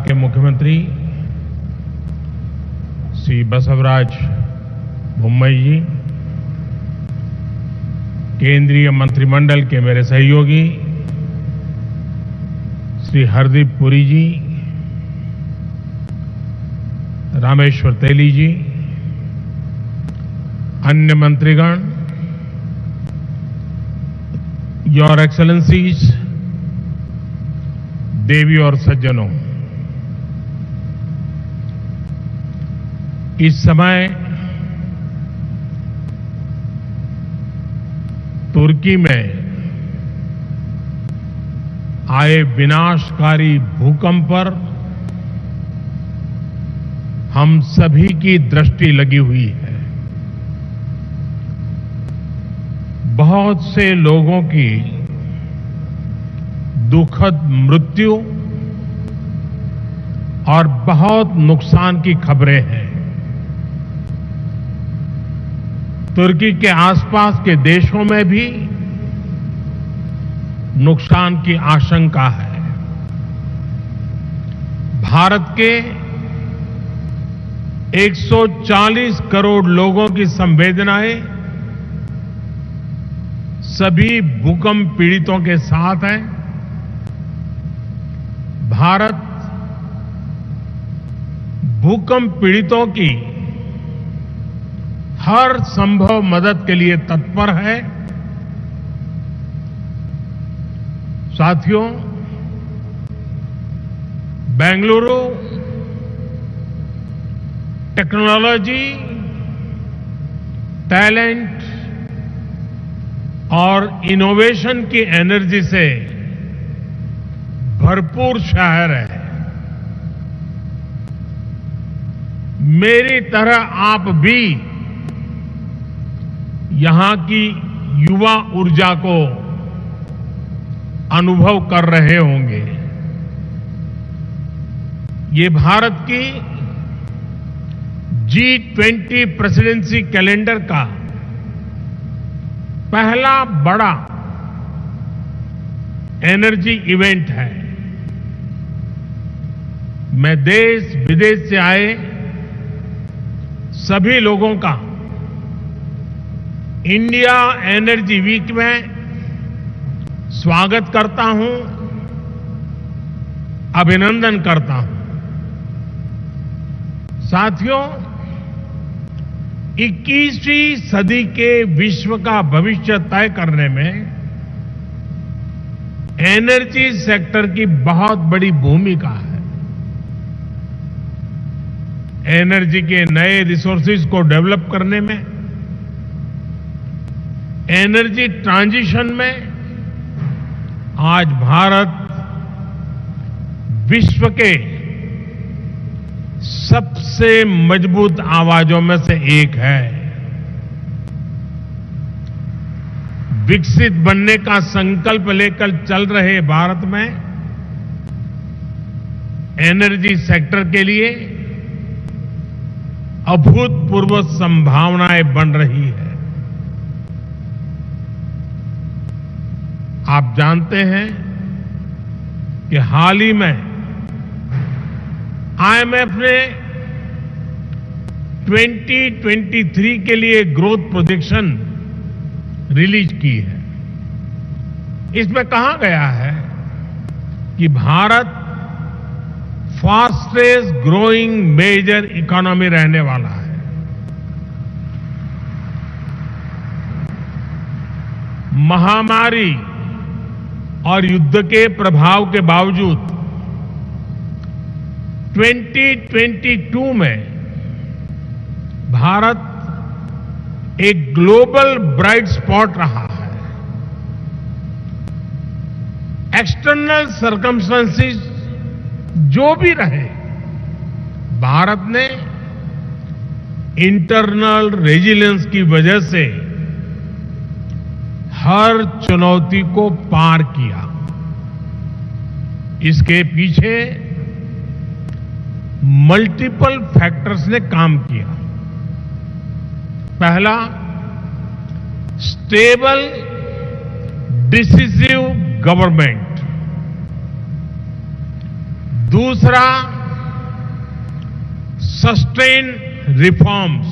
के मुख्यमंत्री श्री बसवराज बोम्मई जी, केंद्रीय मंत्रिमंडल के मेरे सहयोगी श्री हरदीप पुरी जी, रामेश्वर तेली जी, अन्य मंत्रीगण, योर एक्सेलेंसीज, देवी और सज्जनों, इस समय तुर्की में आए विनाशकारी भूकंप पर हम सभी की दृष्टि लगी हुई है। बहुत से लोगों की दुखद मृत्यु और बहुत नुकसान की खबरें हैं। तुर्की के आसपास के देशों में भी नुकसान की आशंका है। भारत के 140 करोड़ लोगों की संवेदनाएं सभी भूकंप पीड़ितों के साथ हैं। भारत भूकंप पीड़ितों की हर संभव मदद के लिए तत्पर है। साथियों, बेंगलुरु टेक्नोलॉजी, टैलेंट और इनोवेशन की एनर्जी से भरपूर शहर है। मेरी तरह आप भी यहां की युवा ऊर्जा को अनुभव कर रहे होंगे। ये भारत की G20 प्रेसिडेंसी कैलेंडर का पहला बड़ा एनर्जी इवेंट है। मैं देश विदेश से आए सभी लोगों का इंडिया एनर्जी वीक में स्वागत करता हूं, अभिनंदन करता हूं। साथियों, 21वीं सदी के विश्व का भविष्य तय करने में एनर्जी सेक्टर की बहुत बड़ी भूमिका है। एनर्जी के नए रिसोर्सेज को डेवलप करने में, एनर्जी ट्रांजिशन में आज भारत विश्व के सबसे मजबूत आवाजों में से एक है। विकसित बनने का संकल्प लेकर चल रहे भारत में एनर्जी सेक्टर के लिए अभूतपूर्व संभावनाएं बन रही है। आप जानते हैं कि हाल ही में IMF ने 2023 के लिए ग्रोथ प्रोजेक्शन रिलीज की है। इसमें कहा गया है कि Bharat fastest growing major economy रहने वाला है। महामारी और युद्ध के प्रभाव के बावजूद 2022 में भारत एक ग्लोबल ब्राइट स्पॉट रहा है। एक्सटर्नल सर्कमस्टेंसेस जो भी रहे, भारत ने इंटरनल रेजिलियंस की वजह से हर चुनौती को पार किया। इसके पीछे मल्टीपल फैक्टर्स ने काम किया। पहला, स्टेबल डिसिसिव गवर्नमेंट। दूसरा, सस्टेन रिफॉर्म्स,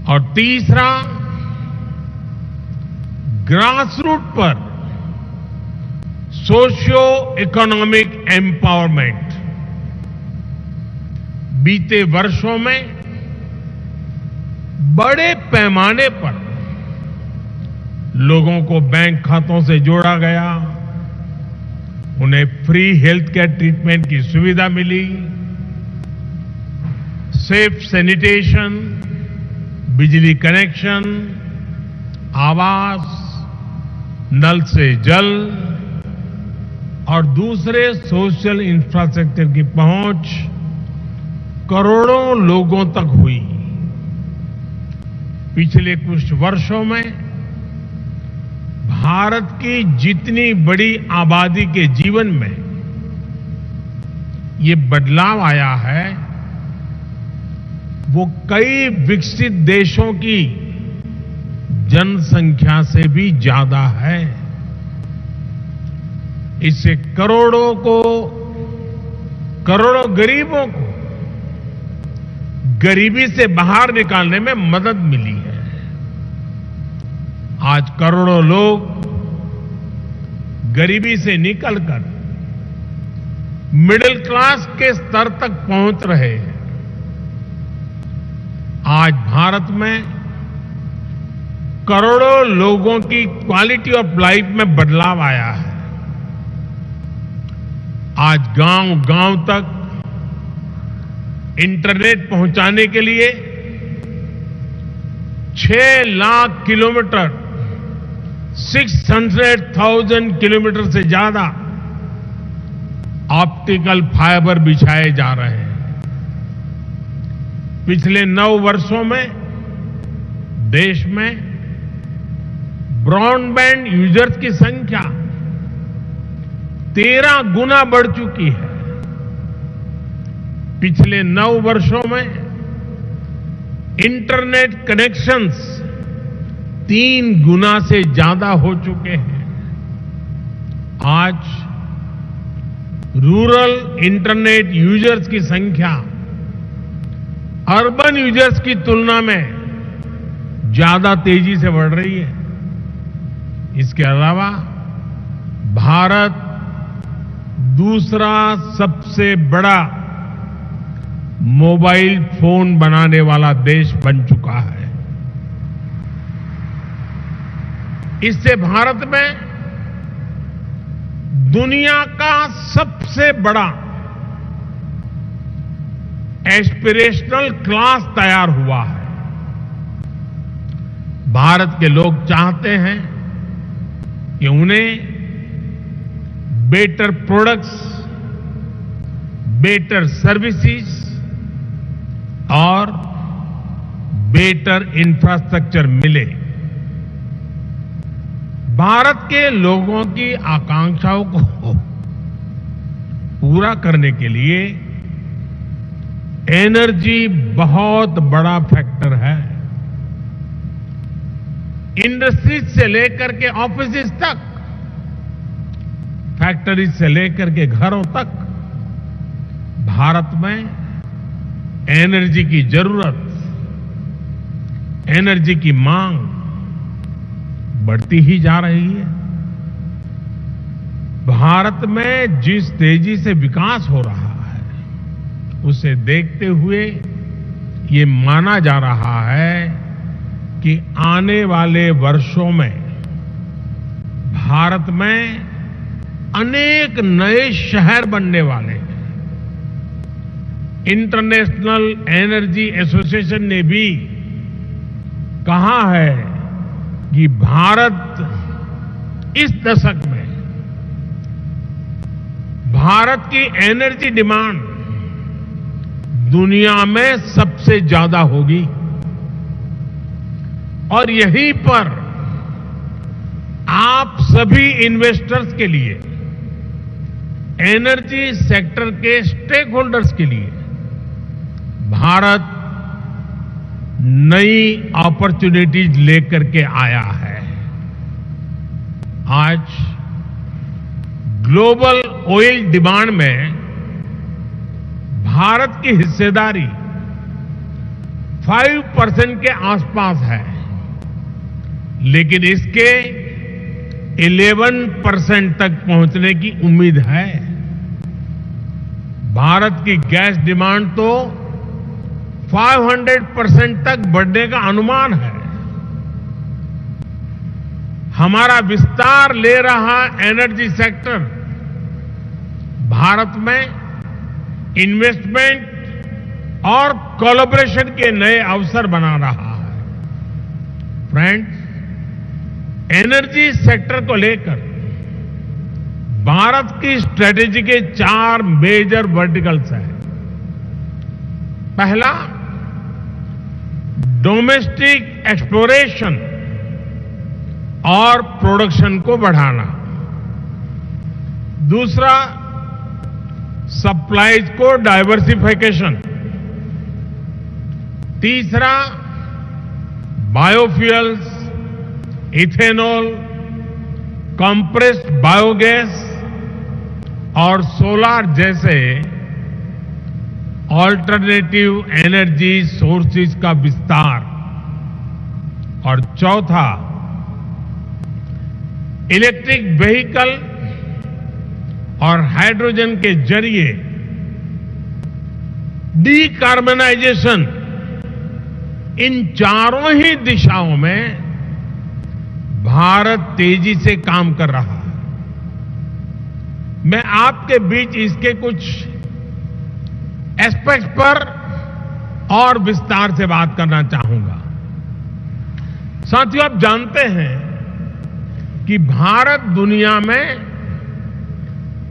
और तीसरा, ग्रासरूट पर सोशियो इकोनॉमिक एम्पावरमेंट। बीते वर्षों में बड़े पैमाने पर लोगों को बैंक खातों से जोड़ा गया, उन्हें फ्री हेल्थ केयर ट्रीटमेंट की सुविधा मिली, सेफ सैनिटेशन, बिजली कनेक्शन, आवास, नल से जल और दूसरे सोशल इंफ्रास्ट्रक्चर की पहुंच करोड़ों लोगों तक हुई। पिछले कुछ वर्षों में भारत की जितनी बड़ी आबादी के जीवन में ये बदलाव आया है, वो कई विकसित देशों की जनसंख्या से भी ज्यादा है। इससे करोड़ों गरीबों को गरीबी से बाहर निकालने में मदद मिली है। आज करोड़ों लोग गरीबी से निकलकर मिडिल क्लास के स्तर तक पहुंच रहे हैं। आज भारत में करोड़ों लोगों की क्वालिटी ऑफ लाइफ में बदलाव आया है। आज गांव-गांव तक इंटरनेट पहुंचाने के लिए 6 लाख किलोमीटर, 600,000 किलोमीटर से ज्यादा ऑप्टिकल फाइबर बिछाए जा रहे हैं। पिछले 9 वर्षों में देश में ब्रॉडबैंड यूजर्स की संख्या 13 गुना बढ़ चुकी है। पिछले 9 वर्षों में इंटरनेट कनेक्शंस 3 गुना से ज्यादा हो चुके हैं। आज रूरल इंटरनेट यूजर्स की संख्या अर्बन यूजर्स की तुलना में ज्यादा तेजी से बढ़ रही है। इसके अलावा भारत दूसरा सबसे बड़ा मोबाइल फोन बनाने वाला देश बन चुका है। इससे भारत में दुनिया का सबसे बड़ा एस्पिरेशनल क्लास तैयार हुआ है। भारत के लोग चाहते हैं कि उन्हें बेटर प्रोडक्ट्स, बेटर सर्विसेज और बेटर इंफ्रास्ट्रक्चर मिले। भारत के लोगों की आकांक्षाओं को पूरा करने के लिए एनर्जी बहुत बड़ा फैक्टर है। इंडस्ट्रीज से लेकर के ऑफिसेज तक, फैक्ट्रीज से लेकर के घरों तक भारत में एनर्जी की जरूरत, एनर्जी की मांग बढ़ती ही जा रही है। भारत में जिस तेजी से विकास हो रहा है, उसे देखते हुए ये माना जा रहा है कि आने वाले वर्षों में भारत में अनेक नए शहर बनने वाले हैं। इंटरनेशनल एनर्जी एसोसिएशन ने भी कहा है कि भारत इस दशक में भारत की एनर्जी डिमांड दुनिया में सबसे ज्यादा होगी और यहीं पर आप सभी इन्वेस्टर्स के लिए, एनर्जी सेक्टर के स्टेक होल्डर्स के लिए भारत नई अपॉर्चुनिटीज लेकर के आया है। आज ग्लोबल ऑयल डिमांड में भारत की हिस्सेदारी 5% के आसपास है, लेकिन इसके 11% तक पहुंचने की उम्मीद है। भारत की गैस डिमांड तो 500% तक बढ़ने का अनुमान है। हमारा विस्तार ले रहा एनर्जी सेक्टर भारत में इन्वेस्टमेंट और कोलैबोरेशन के नए अवसर बना रहा है। फ्रेंड्स, एनर्जी सेक्टर को लेकर भारत की स्ट्रेटेजी के 4 मेजर वर्टिकल्स हैं। पहला, डोमेस्टिक एक्सप्लोरेशन और प्रोडक्शन को बढ़ाना। दूसरा, सप्लाईज को डाइवर्सिफिकेशन। तीसरा, बायोफ्यूल्स, इथेनॉल, कंप्रेस्ड बायोगैस और सोलार जैसे ऑल्टरनेटिव एनर्जी सोर्सेज का विस्तार। और चौथा, इलेक्ट्रिक व्हीकल और हाइड्रोजन के जरिए डीकार्बनाइजेशन। इन चारों ही दिशाओं में भारत तेजी से काम कर रहा है। मैं आपके बीच इसके कुछ एस्पेक्ट्स पर और विस्तार से बात करना चाहूंगा। साथियों, आप जानते हैं कि भारत दुनिया में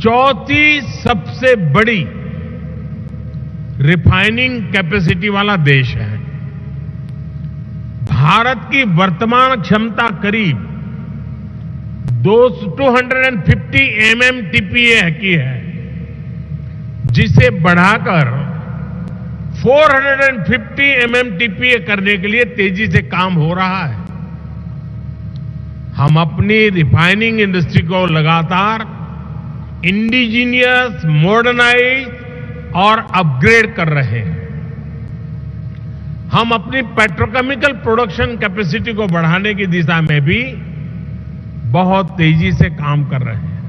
चौथी सबसे बड़ी रिफाइनिंग कैपेसिटी वाला देश है। भारत की वर्तमान क्षमता करीब 250 MMTPA की है, जिसे बढ़ाकर 450 MMTPA करने के लिए तेजी से काम हो रहा है। हम अपनी रिफाइनिंग इंडस्ट्री को लगातार इंडिजीनियस, मॉडर्नाइज और अपग्रेड कर रहे हैं। हम अपनी पेट्रोकेमिकल प्रोडक्शन कैपेसिटी को बढ़ाने की दिशा में भी बहुत तेजी से काम कर रहे हैं।